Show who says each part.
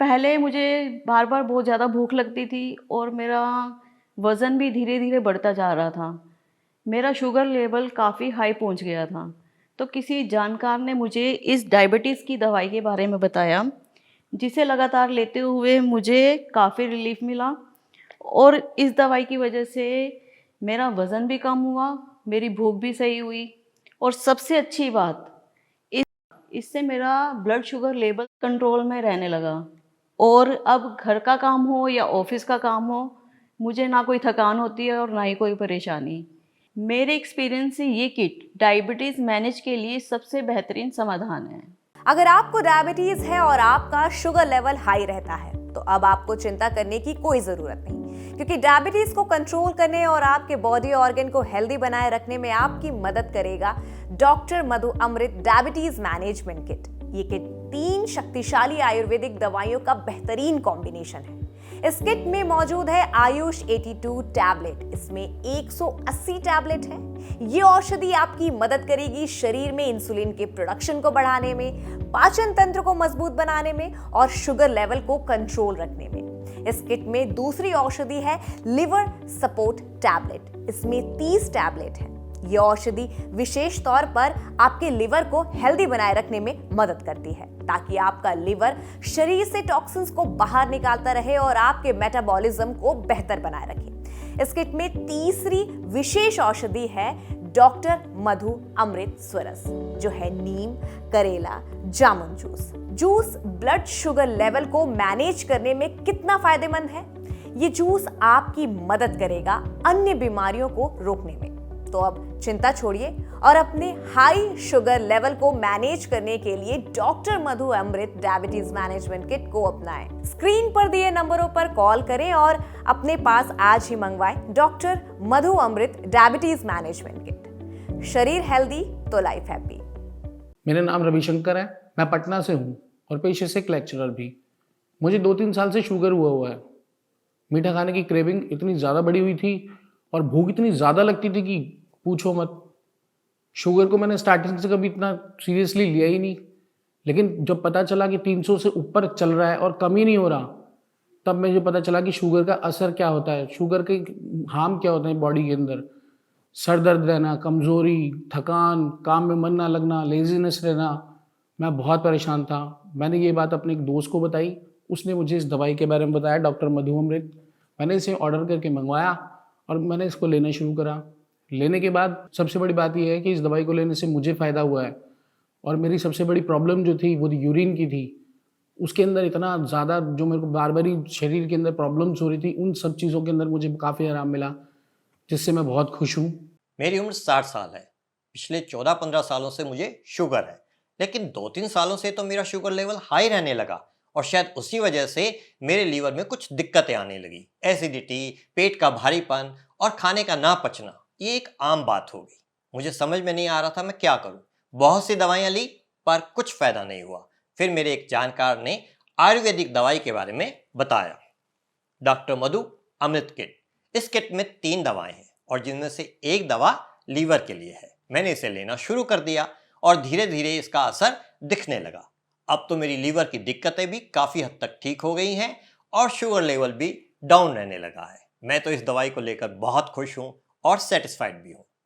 Speaker 1: पहले मुझे बार-बार बहुत ज़्यादा भूख लगती थी और मेरा वज़न भी धीरे-धीरे बढ़ता जा रहा था। मेरा शुगर लेवल काफ़ी हाई पहुँच गया था। तो किसी जानकार ने मुझे इस डायबिटीज़ की दवाई के बारे में बताया, जिसे लगातार लेते हुए मुझे काफ़ी रिलीफ़ मिला और इस दवाई की वजह से मेरा वज़न भी कम हुआ, मेरी भूख भी सही हुई और सबसे अच्छी बात, इस इससे मेरा ब्लड शुगर लेवल कंट्रोल में रहने लगा और अब घर का काम हो या ऑफ़िस का काम हो, मुझे ना कोई थकान होती है और ना ही कोई परेशानी। मेरे एक्सपीरियंस से ये किट डायबिटीज़ मैनेज के लिए सबसे बेहतरीन समाधान है।
Speaker 2: अगर आपको डायबिटीज है और आपका शुगर लेवल हाई रहता है तो अब आपको चिंता करने की कोई जरूरत नहीं, क्योंकि डायबिटीज को कंट्रोल करने और आपके बॉडी ऑर्गन को हेल्दी बनाए रखने में आपकी मदद करेगा डॉक्टर मधु अमृत डायबिटीज मैनेजमेंट किट। ये किट 3 शक्तिशाली आयुर्वेदिक दवाइयों का बेहतरीन कॉम्बिनेशन है। इस किट में मौजूद है आयुष 82 टैबलेट। इसमें 180 टैबलेट है। ये औषधि आपकी मदद करेगी शरीर में इंसुलिन के प्रोडक्शन को बढ़ाने में, पाचन तंत्र को मजबूत बनाने में और शुगर लेवल को कंट्रोल रखने में। इस किट में दूसरी औषधि है लिवर सपोर्ट टैबलेट। इसमें 30 टैबलेट है। ये औषधि विशेष तौर पर आपके लिवर को हेल्दी बनाए रखने में मदद करती है, ताकि आपका लिवर शरीर से टॉक्सिन्स को बाहर निकालता रहे और आपके मेटाबॉलिज्म को बेहतर बनाए रखे। इस किट में तीसरी विशेष औषधि है डॉक्टर मधु अमृत स्वरस, जो है नीम, करेला, जामुन juice. Juice blood sugar level को मैनेज करने में कितना फायदेमंद है। ये जूस आपकी मदद करेगा अन्य बीमारियों को रोकने में। तो अब चिंता छोड़िए और अपने हाई शुगर लेवल को मैनेज करने के लिए डॉक्टर मधु अमृत डायबिटीज मैनेजमेंट किट को अपनाएं। स्क्रीन पर दिए नंबरों पर कॉल करें और अपने पास आज ही मंगवाएं डॉक्टर मधु अमृत डायबिटीज मैनेजमेंट किट। शरीर हेल्दी तो लाइफ हैप्पी।
Speaker 3: मेरा नाम रविशंकर है, मैं पटना से हूँ और पेशे से एक लेक्चरर भी। मुझे 2-3 साल से शुगर हुआ है। मीठा खाने की क्रेविंग इतनी ज़्यादा बढ़ी हुई थी और भूख इतनी ज़्यादा लगती थी कि पूछो मत। शुगर को मैंने स्टार्टिंग से कभी इतना सीरियसली लिया ही नहीं, लेकिन जब पता चला कि 300 से ऊपर चल रहा है और कम ही नहीं हो रहा, तब मुझे पता चला कि शुगर का असर क्या होता है, शुगर के हार्म क्या होते हैं बॉडी के अंदर। सर दर्द रहना, कमज़ोरी, थकान, काम में मन ना लगना, लेजीनेस रहना। मैं बहुत परेशान था। मैंने ये बात अपने एक दोस्त को बताई, उसने मुझे इस दवाई के बारे में बताया, डॉक्टर मधु अमृत। मैंने इसे ऑर्डर करके मंगवाया और मैंने इसको लेना शुरू करा। लेने के बाद सबसे बड़ी बात यह है कि इस दवाई को लेने से मुझे फ़ायदा हुआ है और मेरी सबसे बड़ी प्रॉब्लम जो थी वो यूरिन की थी। उसके अंदर इतना ज़्यादा जो मेरे को बार बार ही शरीर के अंदर प्रॉब्लम्स हो रही थी, उन सब चीज़ों के अंदर मुझे काफ़ी आराम मिला, जिससे मैं बहुत खुश हूँ।
Speaker 4: मेरी उम्र 60 साल है। पिछले 14-15 सालों से मुझे शुगर है, लेकिन 2-3 सालों से तो मेरा शुगर लेवल हाई रहने लगा और शायद उसी वजह से मेरे लीवर में कुछ दिक्कतें आने लगी। एसिडिटी, पेट का भारीपन और खाने का ना पचना, ये एक आम बात हो गई। मुझे समझ में नहीं आ रहा था मैं क्या करूं। बहुत सी दवाइयां ली पर कुछ फायदा नहीं हुआ। फिर मेरे एक जानकार ने आयुर्वेदिक दवाई के बारे में बताया, डॉक्टर मधु अमृत किट। इस किट में 3 दवाएं हैं और जिनमें से एक दवा लीवर के लिए है। मैंने इसे लेना शुरू कर दिया और धीरे धीरे इसका असर दिखने लगा। अब तो मेरी लीवर की दिक्कतें भी काफ़ी हद तक ठीक हो गई हैं और शुगर लेवल भी डाउन रहने लगा है। मैं तो इस दवाई को लेकर बहुत खुश हूँ और सेटिस्फाइड भी हूँ।